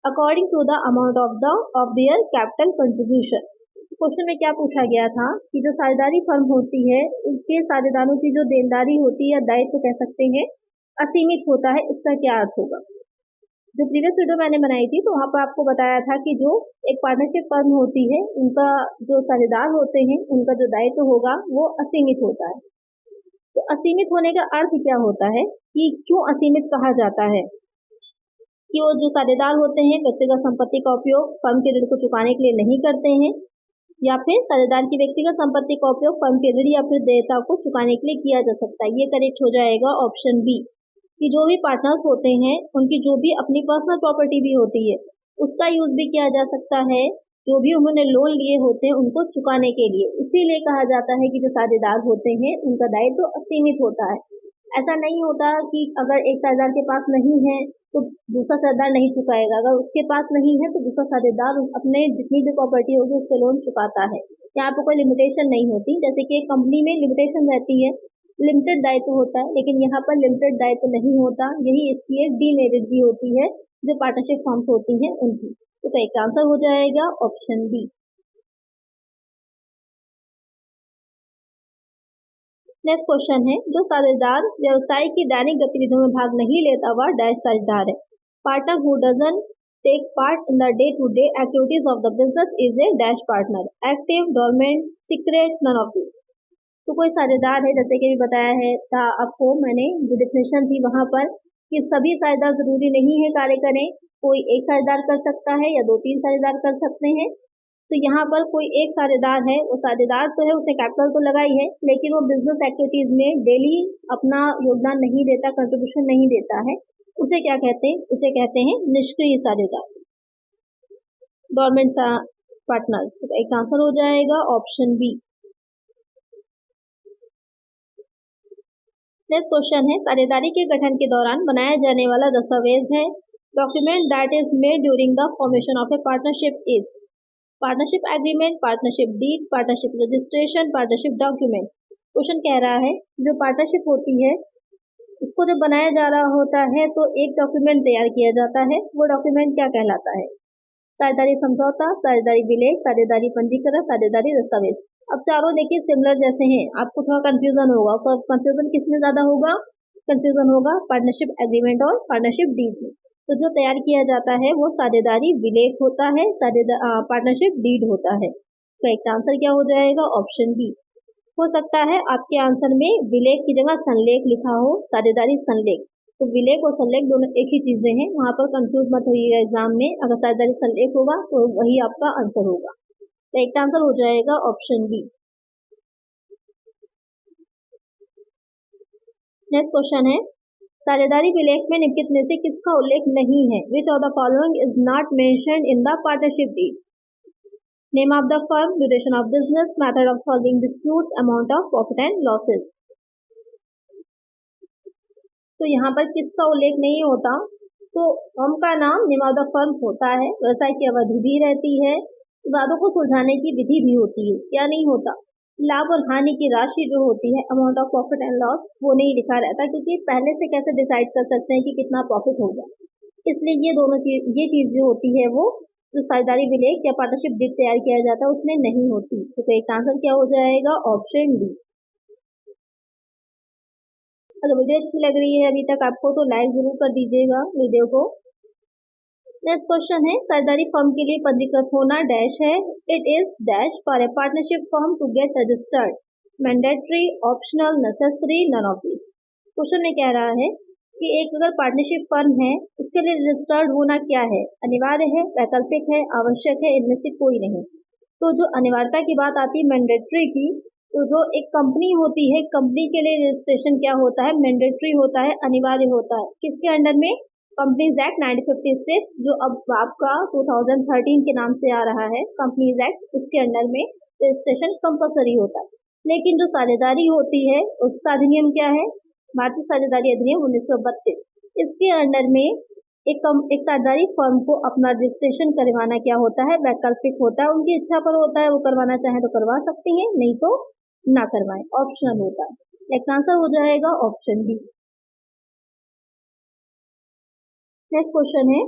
according to the amount of their capital contribution. Question में क्या पूछा गया था कि जो साझेदारी firm होती है उसके साझेदारों की जो देनदारी होती है या दायित्व कह सकते हैं असीमित होता है, इसका क्या अर्थ होगा। जो प्रीवियस वीडियो मैंने बनाई थी तो वहाँ पर आपको बताया था कि जो एक पार्टनरशिप फर्म होती है उनका जो साझेदार होते हैं उनका जो दायित्व होगा वो असीमित होता है। तो असीमित होने का अर्थ क्या होता है कि क्यों असीमित कहा जाता है कि वो जो साझेदार होते हैं व्यक्तिगत संपत्ति का उपयोग फर्म के ऋण को चुकाने के लिए नहीं करते हैं, या फिर साझेदार की व्यक्तिगत संपत्ति का उपयोग फर्म के ऋण या फिर देयता को चुकाने के लिए किया जा सकता है। ये करेक्ट हो जाएगा ऑप्शन बी कि जो भी पार्टनर्स होते हैं उनकी जो भी अपनी पर्सनल प्रॉपर्टी भी होती है उसका यूज भी किया जा सकता है, जो भी उन्होंने लोन लिए होते हैं उनको चुकाने के लिए। इसीलिए कहा जाता है कि जो साझेदार होते हैं उनका दायित्व असीमित होता है। ऐसा नहीं होता कि अगर एक साझेदार के पास नहीं है तो दूसरा साझेदार नहीं चुकाएगा, अगर उसके पास नहीं है तो दूसरा साझेदार अपने जितनी भी प्रॉपर्टी होगी उससे लोन चुकाता है। यहाँ पर कोई लिमिटेशन नहीं होती, जैसे कि एक कंपनी में लिमिटेशन रहती है, लिमिटेड दायित्व होता है, लेकिन यहाँ पर लिमिटेड दायित्व नहीं होता। यही इसकी एक डीमेरिट भी होती है जो पार्टनरशिप फर्म्स होती हैं उनकी। तो एक आंसर हो जाएगा ऑप्शन बी। नेक्स्ट क्वेश्चन है, जो साझेदार व्यवसाय की दैनिक गतिविधियों में भाग नहीं लेता वह डैश साझेदार है। Partner who doesn't take part in the day to day activities of the business is a dash partner. Active, dormant, secret, none of this. तो कोई साझेदार है, जैसे कि बताया है था आपको मैंने जो डिफिनेशन थी वहां पर कि सभी साझेदार जरूरी नहीं है कार्य करें, कोई एक साझेदार कर सकता है या 2-3 साझेदार कर सकते हैं। तो यहाँ पर कोई एक साझेदार है, वो साझेदार तो है, उसने कैपिटल तो लगाई है, लेकिन वो बिजनेस एक्टिविटीज में डेली अपना योगदान नहीं देता, कंट्रीब्यूशन नहीं देता है, उसे क्या कहते हैं, उसे कहते हैं निष्क्रिय साझेदार, गवर्नमेंट पार्टनर। तो एक आंसर हो जाएगा ऑप्शन बी। नेक्स्ट क्वेश्चन है, साझेदारी के गठन के दौरान बनाया जाने वाला दस्तावेज है document that is made during the formation of a partnership is partnership agreement, partnership deed, partnership registration, partnership document. Question कह रहा है जो पार्टनरशिप होती है इसको जब बनाया जा रहा होता है तो एक डॉक्यूमेंट तैयार किया जाता है, वो डॉक्यूमेंट क्या कहलाता है। साझेदारी समझौता, साझेदारी विलेख, साझेदारी पंजीकरण, साझेदारी दस्तावेज। अब चारों देखिए सिमिलर जैसे हैं, आपको थोड़ा कंफ्यूजन होगा, तो कंफ्यूजन किसमें ज्यादा होगा, कंफ्यूजन होगा पार्टनरशिप एग्रीमेंट और पार्टनरशिप डीड में। तो जो तैयार किया जाता है वो साझेदारी विलेख होता है, पार्टनरशिप डीड होता है। तो एक आंसर क्या हो जाएगा ऑप्शन बी। हो सकता है आपके आंसर में विलेख की जगह संलेख लिखा हो, साझेदारी संलेख। तो विलेख और संलेख दोनों एक ही चीजें हैं, वहां पर कंफ्यूज मत होइएगा एग्जाम में। अगर साझेदारी संलेख होगा तो वही आपका आंसर होगा। तो एक आंसर हो जाएगा ऑप्शन बी। नेक्स्ट क्वेश्चन है, साझेदारी विलेख में निम्नलिखित में से किसका उल्लेख नहीं है। Which of the following is not mentioned in the partnership deed. Name of the firm, duration of business, method of solving dispute, amount of profit and losses. तो यहाँ पर किसका उल्लेख नहीं होता, तो फर्म का नाम, नेम ऑफ द फर्म होता है, व्यवसाय की अवधि भी रहती है, विवादों को सुलझाने की विधि भी होती है, क्या नहीं होता, लाभ और हानि की राशि जो होती है, amount of profit and loss, वो नहीं लिखा रहता, क्योंकि पहले से कैसे डिसाइड कर सकते हैं कि कितना प्रॉफिट होगा। इसलिए ये चीज जो होती है वो जो साझेदारी विलेख या पार्टनरशिप डीड तैयार किया जाता है उसमें नहीं होती। तो करेक्ट आंसर क्या हो जाएगा? Option D. अगर वीडियो अच्छी लग रही है अभी तक आपको तो लाइक जरूर कर दीजिएगा वीडियो को। नेक्स्ट क्वेश्चन है, साझेदारी फर्म के लिए पंजीकृत होना डैश है। It is dash for a partnership firm to get registered, mandatory, optional, necessary, none of this. Question में कह रहा है कि एक अगर पार्टनरशिप फर्म है उसके लिए रजिस्टर्ड होना क्या है? अनिवार्य है, वैकल्पिक है, आवश्यक है, इनमें से कोई नहीं। तो जो अनिवार्यता की बात आती है मैंडेटरी की, तो जो एक कंपनी होती है, कंपनी के लिए रजिस्ट्रेशन क्या होता है? मैंडेटरी होता है, अनिवार्य होता है। किसके अंडर में? कंपनीज एक्ट 1956 जो अब आपका 2013 के नाम से आ रहा है, कंपनीज एक्ट, उसके अंडर में रजिस्ट्रेशन कंपलसरी होता है। लेकिन जो साझेदारी होती है उसका अधिनियम क्या है? भारतीय साझेदारी अधिनियम 1932। इसके अंडर में एक साझेदारी फर्म को अपना रजिस्ट्रेशन करवाना क्या होता है? वैकल्पिक होता है, उनकी इच्छा पर होता है, वो करवाना चाहे तो करवा सकती हैं, नहीं तो ना करवाएं, ऑप्शनल होता है। एक आंसर हो जाएगा ऑप्शन बी। नेक्स्ट क्वेश्चन है,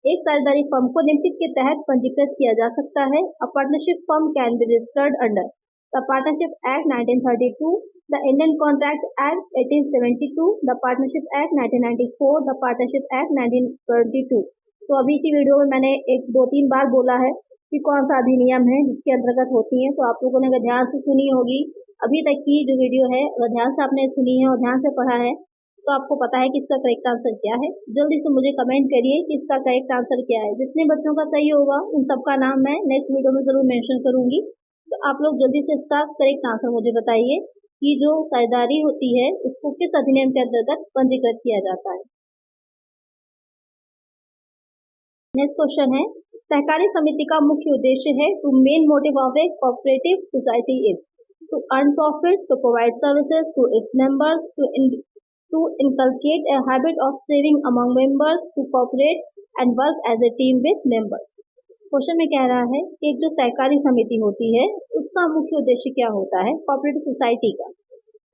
एक साझेदारी फर्म को निम्नलिखित के तहत पंजीकृत किया जा सकता है। A partnership firm can be registered under the partnership act 1932, the Indian contract act 1872, the partnership act 1994, the partnership act 1922। तो अभी की वीडियो में मैंने 1-2-3 बार बोला है कि कौन सा अधिनियम है जिसके अंतर्गत होती है। तो आप लोगों ने अगर ध्यान से सुनी होगी अभी तक की जो वीडियो है, अगर ध्यान से आपने सुनी है और ध्यान से पढ़ा है तो आपको पता है कि इसका करेक्ट आंसर क्या है। जल्दी से मुझे कमेंट करिए कि इसका करेक्ट आंसर क्या है। जितने बच्चों का सही होगा उन सबका नाम मैं नेक्स्ट वीडियो में जरूर मेंशन करूंगी। तो आप लोग जल्दी से इसका करेक्ट आंसर मुझे बताइए कि जो साझेदारी होती है उसको किस अधिनियम के अंतर्गत पंजीकृत किया जाता है। नेक्स्ट क्वेश्चन है, सहकारी समिति का मुख्य उद्देश्य है to main motive of a cooperative society is to earn profit, to provide services to its members, to inculcate a habit of saving among members, to cooperate and work as a team with members। Question में कह रहा है कि एक जो सहकारी समिति होती है उसका मुख्य उद्देश्य क्या होता है? कोऑपरेटिव सोसाइटी का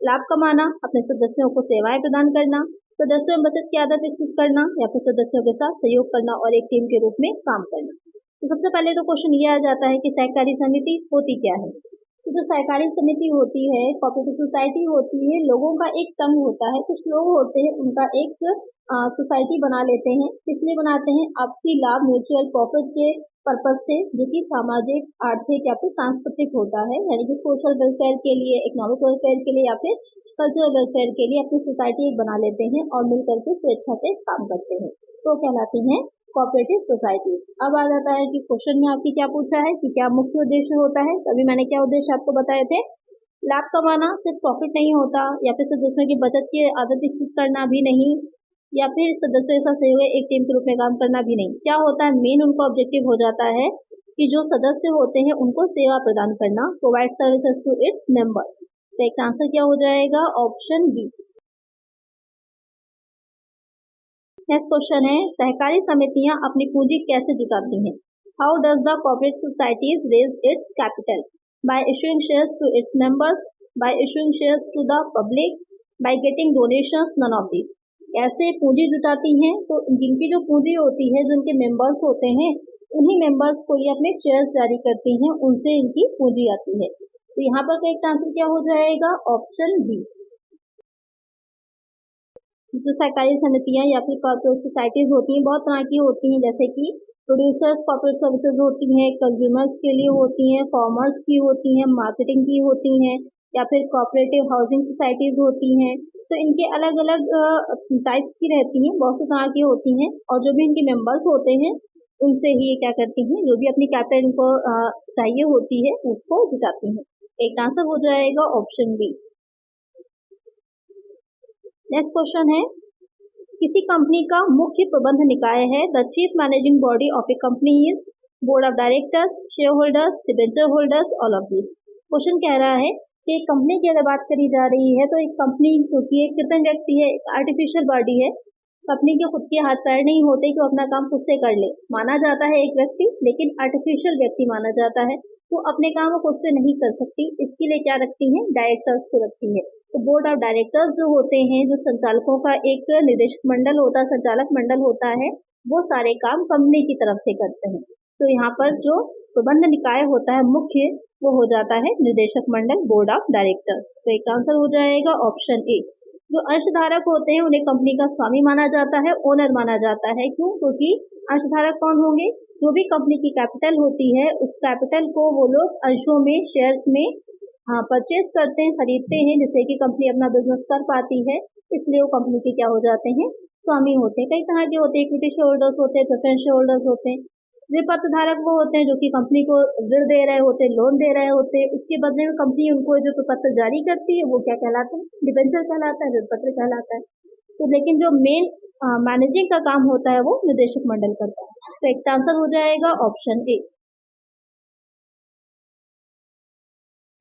लाभ कमाना, अपने सदस्यों को सेवाएं प्रदान करना, सदस्यों में बचत की आदत विकसित करना या फिर सदस्यों के साथ सहयोग करना और एक टीम के रूप में काम करना। तो सबसे पहले तो क्वेश्चन ये आ जाता है कि सहकारी समिति होती क्या है। तो जो सहकारी समिति होती है, कोऑपरेटिव सोसाइटी होती है, लोगों का एक संघ होता है। कुछ लोग होते हैं उनका एक सोसाइटी बना लेते हैं। किसलिए बनाते हैं? आपसी लाभ, म्यूचुअल प्रॉफिट के पर्पज से, जो कि सामाजिक, आर्थिक या फिर सांस्कृतिक होता है, यानी कि सोशल वेलफेयर के लिए, इकोनॉमिक वेलफेयर के लिए या फिर कल्चरल वेलफेयर के लिए अपनी सोसाइटी एक बना लेते हैं और मिल करके स्वेच्छा से काम करते हैं, तो कहलाती हैं कोऑपरेटिव सोसाइटी। अब आ जाता है कि क्वेश्चन में आपकी क्या पूछा है कि क्या मुख्य उद्देश्य होता है। तभी मैंने क्या उद्देश्य आपको बताए थे? लाभ कमाना, सिर्फ प्रॉफिट नहीं होता, या फिर सदस्यों की बचत की आदत विकसित करना भी नहीं, या फिर सदस्यों के साथ सहयोग एक टीम के रूप में काम करना भी नहीं। क्या होता है? मेन उनका ऑब्जेक्टिव हो जाता है कि जो सदस्य होते हैं उनको सेवा प्रदान करना, provide services to its member. तो एक आंसर क्या हो जाएगा? Option B. नेक्स्ट क्वेश्चन है, सहकारी समितियां अपनी पूंजी कैसे जुटाती हैं? How does the cooperative societies raise its capital? By issuing shares to its members, by issuing shares to the public, by getting donations, none of these. कैसे पूंजी जुटाती हैं? तो जिनकी जो पूंजी होती है, जिनके मेंबर्स होते हैं, उन्हीं मेंबर्स को ये अपने शेयर्स जारी करती हैं, उनसे इनकी पूंजी आती है। तो यहाँ पर करेक्ट आंसर क्या हो जाएगा? Option B. जो सहकारी समितियां या फिर कॉर्पोरेट सोसाइटीज होती हैं बहुत तरह की होती हैं, जैसे कि प्रोड्यूसर्स कॉर्पोरेट सर्विसेज होती हैं, कंज्यूमर्स के लिए होती हैं, कॉमर्स की होती हैं, मार्केटिंग की होती हैं, या फिर कॉर्पोरेटिव हाउसिंग सोसाइटीज होती हैं। तो इनके अलग अलग टाइप्स की रहती हैं, बहुत सी तरह की होती हैं, और जो भी इनके मेंबर्स होते हैं उनसे ही ये क्या करती हैं, जो भी अपनी कैपिटल इनको चाहिए होती है उसको जुटाती हैं। एक आंसर हो जाएगा ऑप्शन बी। नेक्स्ट क्वेश्चन है, किसी कंपनी का मुख्य प्रबंध निकाय है। The chief managing body of A company is board of directors, share holders, debenture holders, all of this. Question कह रहा है कि एक कंपनी की अगर बात करी जा रही है तो एक कंपनी क्योंकि एक कृत्रिम व्यक्ति है, एक आर्टिफिशियल बॉडी है, कंपनी के खुद के हाथ पैर नहीं होते कि वो अपना काम खुद से कर ले। माना जाता है एक व्यक्ति, लेकिन आर्टिफिशियल व्यक्ति माना जाता है, वो अपने काम को खुद से नहीं कर सकती, इसके लिए क्या रखती है? डायरेक्टर्स को रखती है। तो बोर्ड ऑफ डायरेक्टर्स जो होते हैं, जो संचालकों का एक निदेशक मंडल होता है, संचालक मंडल होता है, वो सारे काम कंपनी की तरफ से करते हैं। तो यहाँ पर जो प्रबंध निकाय होता है मुख्य, वो हो जाता है निदेशक मंडल, बोर्ड ऑफ डायरेक्टर्स। तो एक आंसर हो जाएगा ऑप्शन ए। जो अंशधारक होते हैं उन्हें कंपनी का स्वामी माना जाता है, ओनर माना जाता है। क्यों? क्योंकि अंशधारक कौन होंगे? जो भी कंपनी की कैपिटल होती है, उस कैपिटल को वो लोग अंशों में, शेयर्स में परचेज करते हैं, खरीदते हैं, जिससे कि कंपनी अपना बिजनेस कर पाती है। इसलिए वो कंपनी के क्या हो जाते हैं? स्वामी होते हैं। कई तरह के होते हैं, इक्विटी शेयर होल्डर्स होते हैं, प्रेफरेंस शेयर होल्डर्स होते हैं। ऋण धारक वो होते हैं जो कि कंपनी को ऋण दे रहे होते हैं, लोन दे रहे होते हैं। उसके बदले में कंपनी उनको जो प्रपत्र जारी करती है वो क्या कहलाता है? डिबेंचर कहलाता है, ऋण पत्र कहलाता है। तो लेकिन जो मेन मैनेजिंग का काम होता है वो निदेशक मंडल करता है। तो एक आंसर हो जाएगा ऑप्शन ए।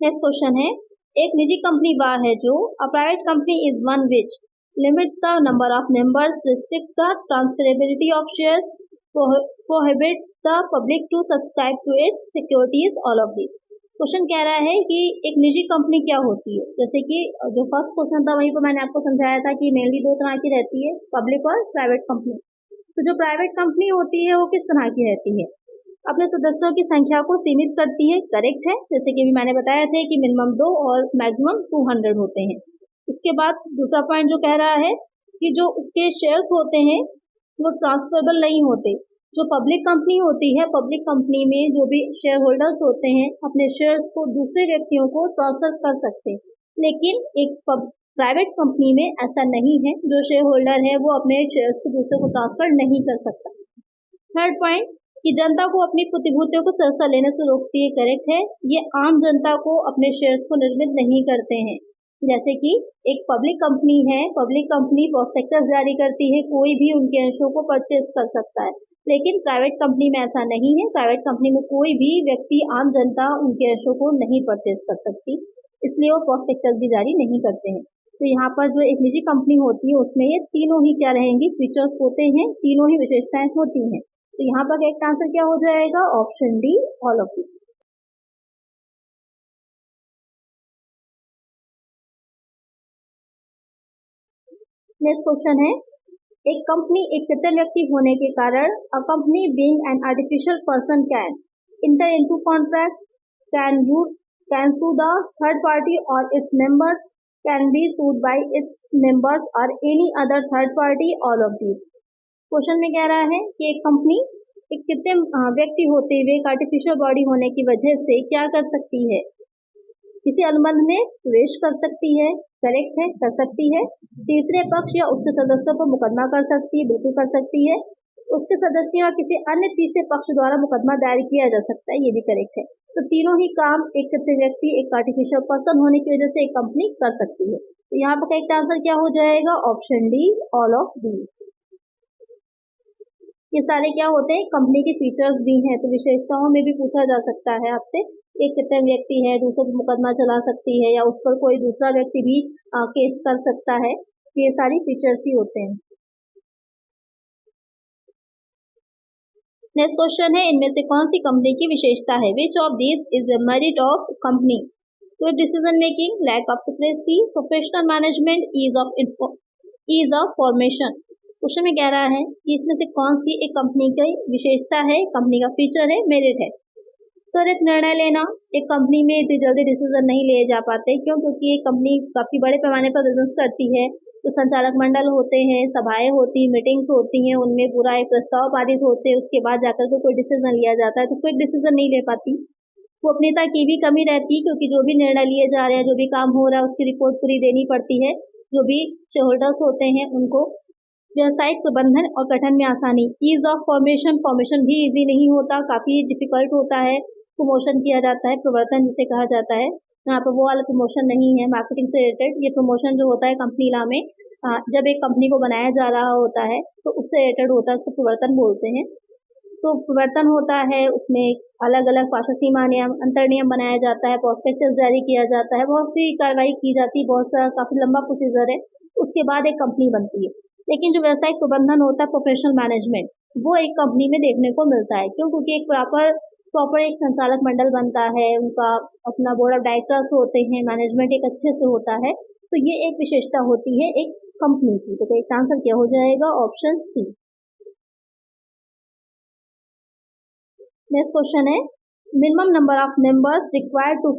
नेक्स्ट क्वेश्चन है, एक निजी कंपनी वह है जो a private company is one which limits the number of members, restrict the transferability of shares, prohibits the public to subscribe to its securities, all of these। Question कह रहा है कि एक निजी कंपनी क्या होती है। जैसे कि जो फर्स्ट क्वेश्चन था वहीं पर मैंने आपको समझाया था कि मेनली दो तरह की रहती है, पब्लिक और प्राइवेट कंपनी। तो जो प्राइवेट कंपनी होती है वो किस तरह की रहती है? अपने सदस्यों की संख्या को सीमित करती है, करेक्ट है। जैसे कि मैंने बताया था कि मिनिमम 2 और मैक्सिमम 200 होते हैं। उसके बाद दूसरा पॉइंट जो कह रहा है कि जो उसके शेयर्स होते हैं वो ट्रांसफरेबल नहीं होते। जो पब्लिक कंपनी होती है, पब्लिक कंपनी में जो भी शेयर होल्डर्स होते हैं अपने शेयर्स को दूसरे व्यक्तियों को ट्रांसफर कर सकते हैं, लेकिन एक प्राइवेट कंपनी में ऐसा नहीं है। जो शेयर होल्डर है वो अपने शेयर्स को दूसरे को ट्रांसफर नहीं कर सकता। थर्ड पॉइंट कि जनता को अपनी प्रतिभूतियों को सस्ता लेने से रोकती है, करेक्ट है। ये आम जनता को अपने शेयर्स को निर्मित नहीं करते हैं। जैसे कि एक पब्लिक कंपनी है, पब्लिक कंपनी प्रोस्पेक्टस जारी करती है, कोई भी उनके अंशों को परचेज कर सकता है, लेकिन प्राइवेट कंपनी में ऐसा नहीं है। प्राइवेट कंपनी में कोई भी व्यक्ति, आम जनता उनके अंशों को नहीं परचेज कर सकती, इसलिए वो प्रोस्पेक्टस भी जारी नहीं करते हैं। तो यहाँ पर जो एक निजी कंपनी होती है उसमें ये तीनों ही क्या रहेंगी? फीचर्स होते हैं, तीनों ही विशेषताएं होती हैं। तो यहाँ पर एक आंसर क्या हो जाएगा? Option D, all of this. Next question है, एक कंपनी एक कृत्रिम व्यक्ति होने के कारण a company being an artificial person can enter into contract, can sue the third party और its members, can be sued by its members और any other third party, all of this. Question में कह रहा है कि एक कंपनी एक कृत्रिम व्यक्ति होते हुए, एक आर्टिफिशियल बॉडी होने की वजह से क्या कर सकती है? किसी अनुबंध में प्रवेश कर सकती है, करेक्ट है, कर सकती है। तीसरे पक्ष या उसके सदस्यों पर मुकदमा कर सकती है, बिल्कुल कर सकती है। उसके सदस्यों या किसी अन्य तीसरे पक्ष द्वारा मुकदमा दायर किया जा सकता है, ये भी करेक्ट है। तो तीनों ही काम एक कृत्रिम व्यक्ति, एक आर्टिफिशियल पर्सन होने की वजह से एक कंपनी कर सकती है। तो यहाँ पर करेक्ट आंसर क्या हो जाएगा? ऑप्शन डी, ऑल ऑफ दी। ये सारे क्या होते हैं? कंपनी के फीचर्स भी हैं। तो विशेषताओं में भी पूछा जा सकता है आपसे, एक कृत्रिम व्यक्ति है, दूसरे पर मुकदमा चला सकती है या उस पर कोई दूसरा व्यक्ति भी केस कर सकता है। तो ये सारी फीचर्स ही होते हैं। नेक्स्ट क्वेश्चन है, इनमें से कौन सी कंपनी की विशेषता है? Which of these is the merit of company? Quick decision making, lack of secrecy, professional management, ease of formation. Question में कह रहा है कि इसमें से कौन सी एक कंपनी की विशेषता है, कंपनी का फीचर है, मेरिट है। त्वरित निर्णय लेना, एक कंपनी में इतनी जल्दी डिसीजन नहीं लिए जा पाते। क्यों? क्योंकि एक कंपनी काफी बड़े पैमाने पर बिजनेस करती है, तो संचालक मंडल होते हैं, सभाएं होती, मीटिंग्स होती हैं, उनमें पूरा एक प्रस्ताव पारित होते हैं, उसके बाद जाकर के कोई डिसीजन लिया जाता है। तो क्विक डिसीजन नहीं ले पाती। गोपनीयता की भी कमी रहती है, क्योंकि जो भी निर्णय लिए जा रहे हैं, जो भी काम हो रहा है, उसकी रिपोर्ट पूरी देनी पड़ती है। जो भी शेयर होल्डर्स होते हैं उनको व्यवसायिक प्रबंधन और गठन में आसानी। ईज ऑफ फॉर्मेशन, फॉर्मेशन भी इजी नहीं होता, काफी डिफिकल्ट होता है। प्रमोशन किया जाता है, प्रवर्तन जिसे कहा जाता है, यहाँ पर वो वाला प्रमोशन नहीं है मार्केटिंग से रिलेटेड। ये प्रमोशन जो होता है कंपनी लॉ में, जब एक कंपनी को बनाया जा रहा होता है तो उससे रिलेटेड होता है, उसको प्रवर्तन बोलते हैं। तो प्रवर्तन होता है, उसमें अलग अलग पार्षद सीमा नियम, अंतर नियम बनाया जाता है, प्रोस्पेक्टस जारी किया जाता है, बहुत सी कार्रवाई की जाती है, बहुत सा काफी लंबा प्रोसीजर है। उसके बाद एक कंपनी बनती है। लेकिन जो व्यावसायिक प्रबंधन होता है, प्रोफेशनल मैनेजमेंट, वो एक कंपनी में देखने को मिलता है। क्यों? क्योंकि एक प्रॉपर एक संचालक मंडल बनता है, उनका अपना बोर्ड ऑफ डायरेक्टर्स होते हैं, मैनेजमेंट एक अच्छे से होता है। तो ये एक विशेषता होती है एक कंपनी की। तो इसका आंसर क्या हो जाएगा? Option C. नेक्स्ट क्वेश्चन है, minimum number of members required to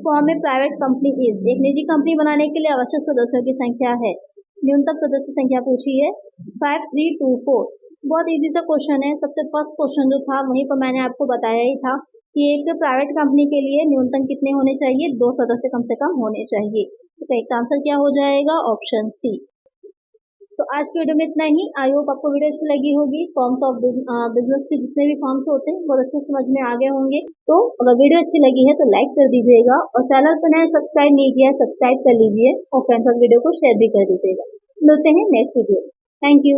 form a private company is. एक निजी कंपनी बनाने के लिए आवश्यक सदस्यों की संख्या है, न्यूनतम सदस्य संख्या पूछी है 5, 3, 2, 4। बहुत इजी सा क्वेश्चन है। सबसे फर्स्ट क्वेश्चन जो था वहीं पर मैंने आपको बताया ही था कि एक प्राइवेट कंपनी के लिए न्यूनतम कितने होने चाहिए? 2 सदस्य कम से कम होने चाहिए। तो इसका आंसर क्या हो जाएगा? Option C. तो आज की वीडियो में इतना ही। आई होप आपको वीडियो अच्छी लगी होगी। फॉर्म्स ऑफ बिजनेस के जितने भी फॉर्म्स होते हैं बहुत अच्छे समझ में आ गए होंगे। तो अगर वीडियो अच्छी लगी है तो लाइक कर दीजिएगा और चैनल पर नए सब्सक्राइब नहीं किया है सब्सक्राइब कर लीजिए और फ्रेंड्स और वीडियो को शेयर भी कर दीजिएगा। मिलते हैं नेक्स्ट वीडियो। Thank you.